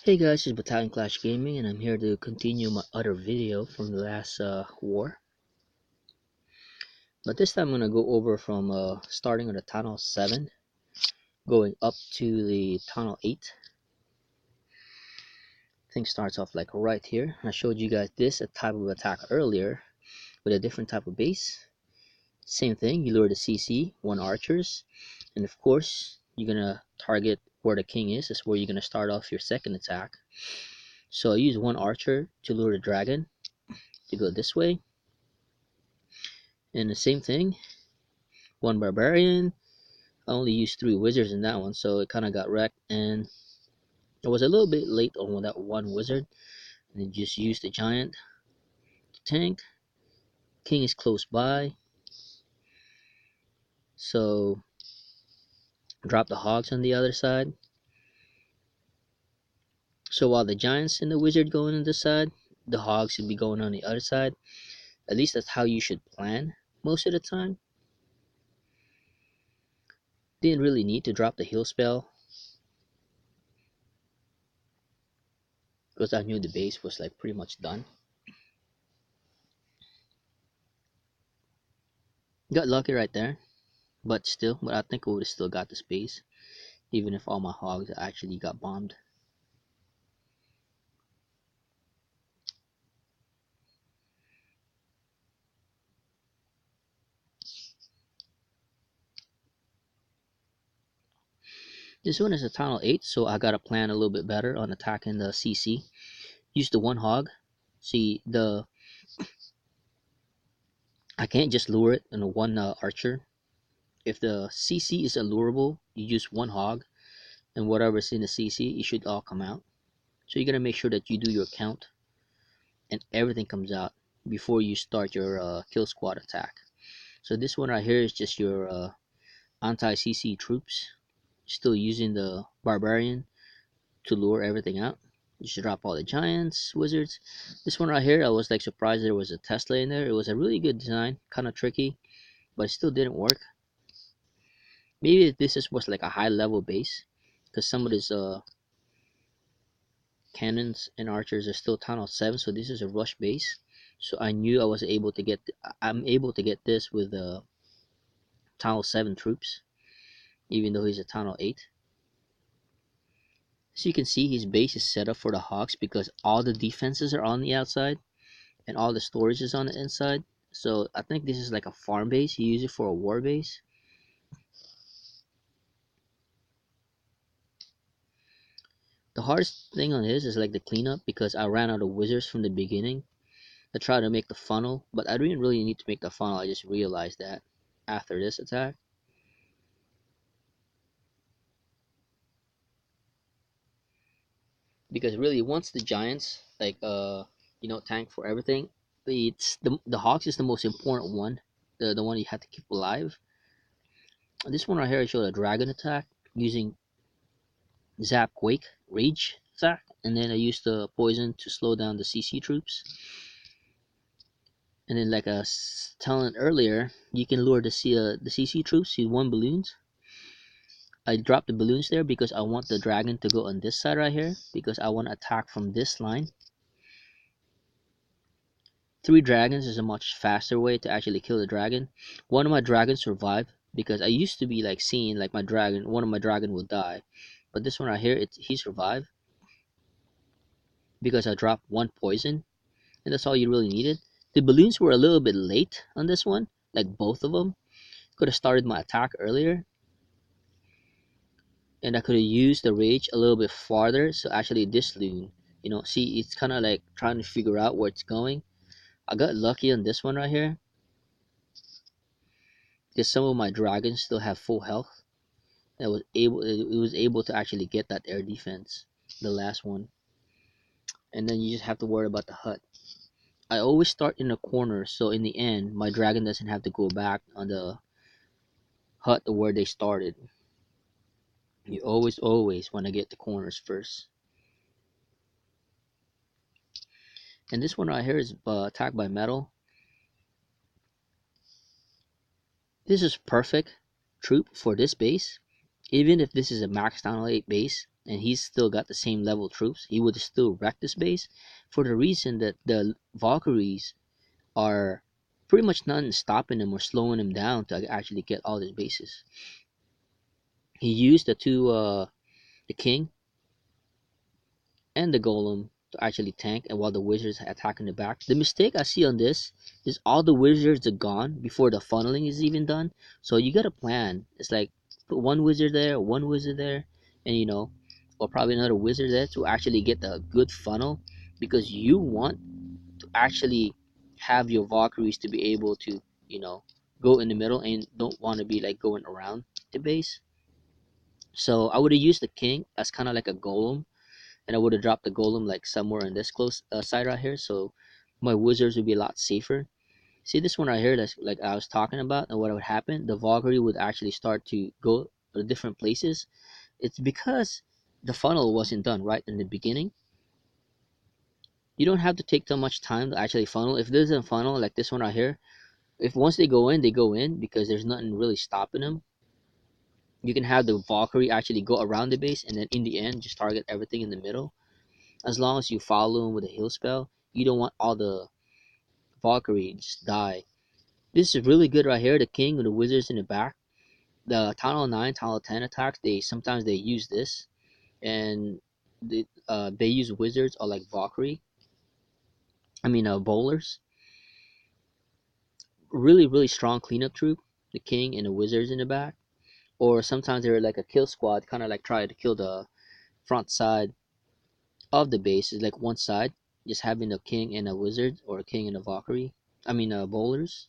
Hey guys, it's Battalion Clash Gaming, and I'm here to continue my other video from the last war. But this time I'm gonna go over from starting on the tunnel 7, going up to the tunnel 8. Thing starts off like right here. I showed you guys this type of attack earlier with a different type of base. Same thing, you lure the CC, 1 archers, and of course you're gonna target where the king is. That's where you're gonna start off your second attack. So I use 1 archer to lure the dragon to go this way. And the same thing, 1 barbarian. I only used 3 wizards in that one, so it kind of got wrecked, and I was a little bit late on that 1 wizard, and then just used the giant to tank. King is close by, so drop the hogs on the other side. So while the giants and the wizard going on this side, the hogs should be going on the other side. At least that's how you should plan most of the time. Didn't really need to drop the heal spell, because I knew the base was like pretty much done. Got lucky right there, but I think I would have still got the space, even if all my hogs actually got bombed. This one is a tunnel 8, so I gotta plan a little bit better on attacking the CC. Use the 1 hog. See, I can't just lure it in a 1 archer. If the CC is allurable, you use 1 hog, and whatever's in the CC, it should all come out. So you gotta make sure that you do your count and everything comes out before you start your kill squad attack. So this one right here is just your anti-CC troops, still using the barbarian to lure everything out. You should drop all the giants, wizards. This one right here, I was like surprised there was a Tesla in there. It was a really good design, kind of tricky, but it still didn't work. Maybe was like a high level base, because some of these cannons and archers are still tunnel 7, so this is a rush base. So I knew I'm able to get this with tunnel 7 troops, even though he's a tunnel 8. So you can see his base is set up for the hogs, because all the defenses are on the outside and all the storage is on the inside. So I think this is like a farm base. You use it for a war base. The hardest thing on this is like the cleanup, because I ran out of wizards from the beginning. I tried to make the funnel, but I didn't really need to make the funnel. I just realized that after this attack. Because really, once the giants tank for everything, it's the hogs is the most important one, the one you have to keep alive. This one right here, I showed a dragon attack using Zap Quake Rage attack, and then I used the poison to slow down the CC troops. And then, like I was telling earlier, you can lure the CC troops with 1 balloons. I dropped the balloons there because I want the dragon to go on this side right here, because I want to attack from this line. 3 dragons is a much faster way to actually kill the dragon. One of my dragons survived, because I used to be like seeing like one of my dragon will die, but this one right here, he survived because I dropped 1 poison, and that's all you really needed. The balloons were a little bit late on this one, like both of them. Could have started my attack earlier, and I could have used the rage a little bit farther. So actually this loon, see, it's kind of like trying to figure out where it's going. I got lucky on this one right here, because some of my dragons still have full health. It was able to actually get that air defense, the last one. And then you just have to worry about the hut. I always start in the corner, so in the end my dragon doesn't have to go back on the hut where they started. You always want to get the corners first. And this one right here is attacked by metal. This is perfect troop for this base. Even if this is a max down 8 base and he's still got the same level troops, he would still wreck this base for the reason that the Valkyries are pretty much nothing stopping him or slowing him down to actually get all his bases. He used the king and the golem to actually tank, and while the wizards attack in the back. The mistake I see on this is all the wizards are gone before the funneling is even done. So you got to plan. It's like put one wizard there, and or probably another wizard there to actually get the good funnel, because you want to actually have your Valkyries to be able to you know go in the middle and don't want to be like going around the base. So I would have used the king as kind of like a golem, and I would have dropped the golem like somewhere in this close side right here, so my wizards would be a lot safer. See this one right here, that's like I was talking about, and what would happen, the Valkyrie would actually start to go to different places. It's because the funnel wasn't done right in the beginning. You don't have to take too much time to actually funnel. If there's a funnel like this one right here, if once they go in because there's nothing really stopping them. You can have the Valkyrie actually go around the base, and then in the end just target everything in the middle. As long as you follow him with a heal spell, you don't want all the Valkyrie just die. This is really good right here. The king with the wizards in the back. The Town Hall 9, Town Hall 10 attacks, they sometimes they use this, and they use wizards or like Valkyrie. Bowlers. Really, really strong cleanup troop. The king and the wizards in the back. Or sometimes they're like a kill squad, kind of like try to kill the front side of the base. Is like one side, just having a king and a wizard, or a king and a Valkyrie. Bowlers.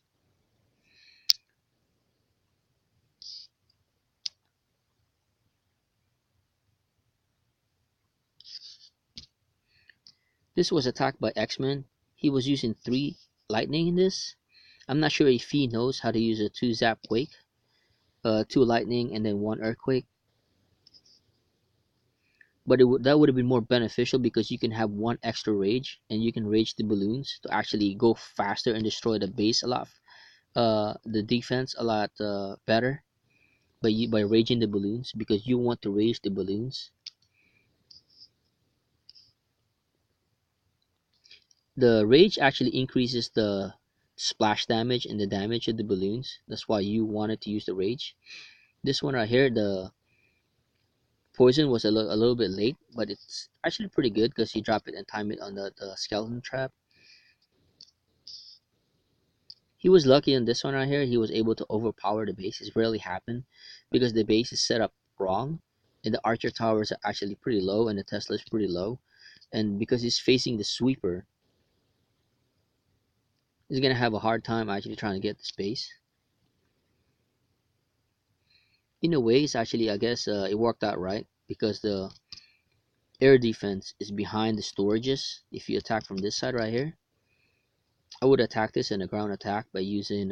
This was attacked by X-Men. He was using 3 lightning in this. I'm not sure if he knows how to use a 2 zap quake, 2 lightning and then 1 earthquake. But that would have been more beneficial because you can have 1 extra rage, and you can rage the balloons to actually go faster and destroy the base a lot, the defense a lot better by raging the balloons, because you want to rage the balloons. The rage actually increases the splash damage and the damage of the balloons. That's why you wanted to use the rage. This one right here, the poison was a little bit late, but it's actually pretty good because he dropped it and timed it on the skeleton trap. He was lucky on this one right here. He was able to overpower the base. It's rarely happened because the base is set up wrong, and the archer towers are actually pretty low, and the Tesla is pretty low. And because he's facing the sweeper, he's gonna have a hard time actually trying to get the space. In a way, it's actually, I guess, it worked out right because the air defense is behind the storages. If you attack from this side right here, I would attack this in a ground attack by using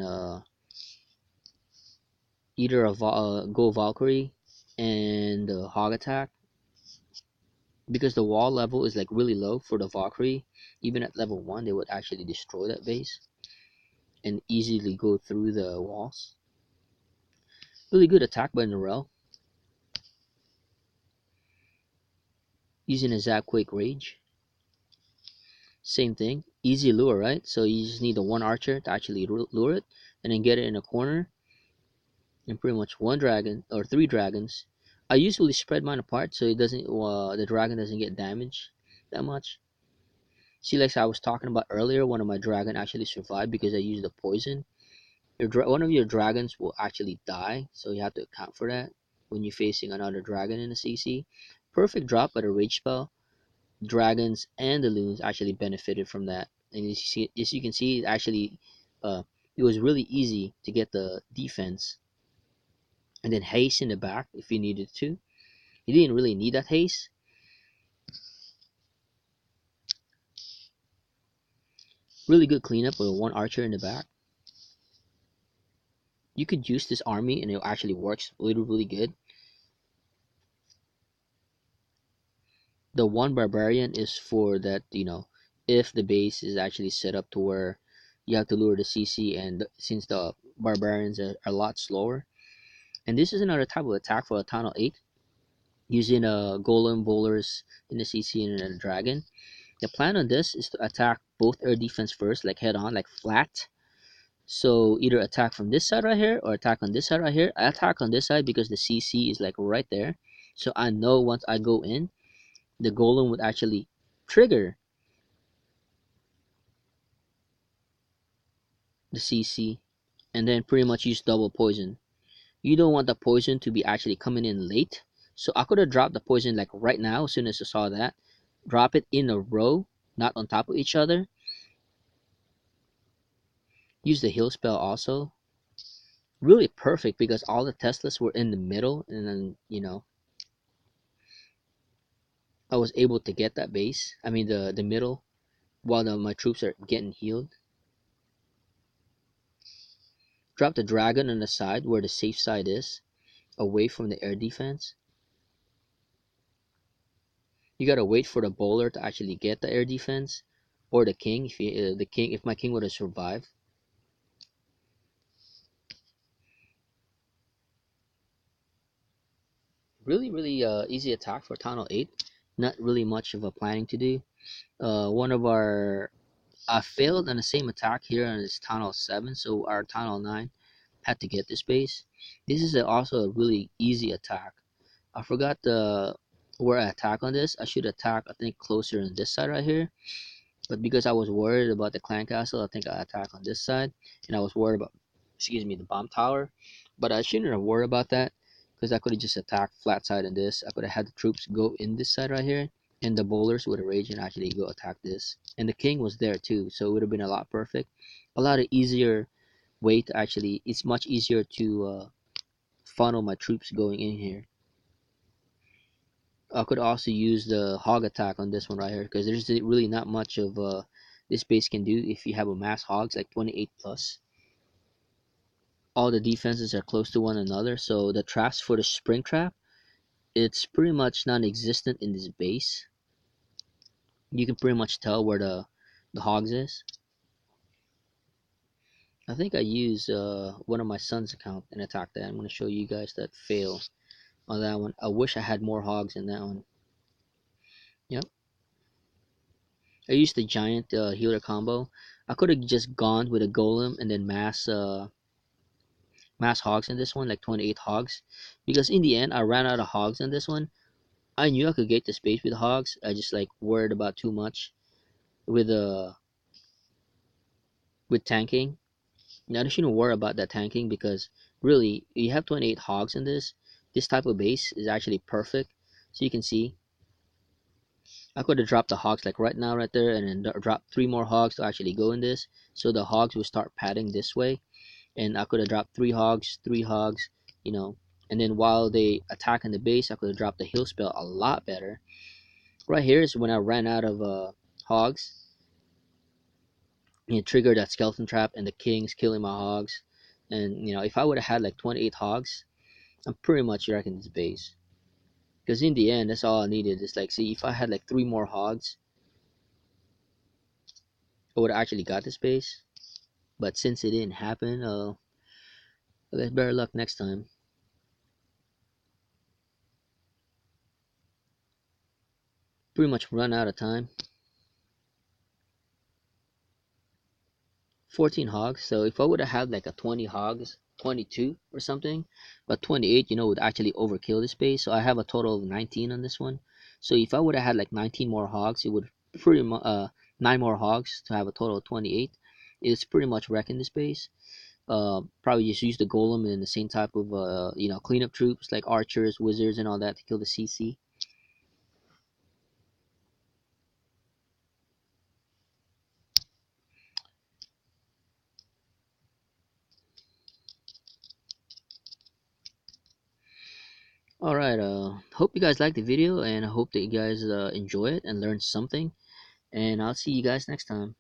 either a Go Valkyrie and Hog attack, because the wall level is like really low for the Valkyrie. Even at level 1, they would actually destroy that base and easily go through the walls. Really good attack by Norel using a Zapquake Rage. Same thing, easy lure, right? So you just need the 1 archer to actually lure it, and then get it in a corner, and pretty much 1 dragon or 3 dragons. I usually spread mine apart so it doesn't the dragon doesn't get damaged that much. See, like I was talking about earlier, one of my dragon actually survived because I used the poison. One of your dragons will actually die, so you have to account for that when you're facing another dragon in the CC. Perfect drop by the rage spell. Dragons and the loons actually benefited from that, and as you can see, uh, it was really easy to get the defense, and then haste in the back if you needed to. You didn't really need that haste. Really good cleanup with 1 archer in the back. You could use this army and it actually works really, really good. The 1 barbarian is for that, if the base is actually set up to where you have to lure the CC, and since the barbarians are a lot slower, And this is another type of attack for a tunnel 8, using a golem, bowlers in the CC, and a dragon. The plan on this is to attack both air defense first, like head on, like flat. So either attack from this side right here or attack on this side right here. I attack on this side because the CC is like right there. So I know once I go in, the golem would actually trigger the CC and then pretty much use double poison. You don't want the poison to be actually coming in late. So I could have dropped the poison like right now as soon as I saw that. Drop it in a row, not on top of each other. Use the heal spell also. Really perfect because all the Teslas were in the middle, and then I was able to get that base. I mean the middle while my troops are getting healed. Drop the dragon on the side where the safe side is, away from the air defense. You gotta wait for the bowler to actually get the air defense, or the king if my king would have survived. Really easy attack for tunnel 8. Not really much of a planning to do. One of our failed on the same attack here on this tunnel 7, so our tunnel 9 had to get this base. This is also a really easy attack. I forgot the where I attack on this. I should attack, I think, closer on this side right here. But because I was worried about the clan castle, I think I attack on this side. And I was worried about, excuse me, the bomb tower. But I shouldn't have worried about that, because I could have just attacked flat side on this. I could have had the troops go in this side right here, and the bowlers would have raged and actually go attack this. And the king was there too, so it would have been a lot perfect. A lot of easier way to actually, it's much easier to funnel my troops going in here. I could also use the hog attack on this one right here, because there's really not much of this base can do if you have a mass hogs like 28 plus. All the defenses are close to one another, so the traps for the spring trap, it's pretty much non-existent in this base. You can pretty much tell where the hogs is. I think I use one of my son's account and attack that. I'm going to show you guys that fail on that one. I wish I had more hogs in that one. Yep. I used the giant healer combo. I could have just gone with a golem and then mass hogs in this one, like 28 hogs, because in the end I ran out of hogs in this one. I knew I could get the space with hogs. I just like worried about too much with with tanking. Now I shouldn't worry about that tanking, because really you have 28 hogs in this type of base is actually perfect. So you can see I could have dropped the hogs like right now right there, and then drop 3 more hogs to actually go in this, so the hogs will start padding this way. And I could have dropped 3 hogs, you know, and then while they attack in the base, I could have dropped the heal spell a lot better. Right here is when I ran out of hogs, and it triggered that skeleton trap, and the king's killing my hogs. And if I would have had like 28 hogs, I'm pretty much wrecking this base. Because in the end, that's all I needed. It's like, see, if I had like 3 more hogs, I would have actually got this base. But since it didn't happen, I guess better luck next time. Pretty much run out of time. 14 hogs. So if I would have had like a 20 hogs, 22 or something, but 28, would actually overkill the space. So I have a total of 19 on this one. So if I would have had like 19 more hogs, it would pretty much 9 more hogs to have a total of 28. It's pretty much wrecking the space. Probably just use the golem and the same type of cleanup troops like archers, wizards, and all that to kill the CC. All right. Hope you guys liked the video, and I hope that you guys enjoy it and learn something. And I'll see you guys next time.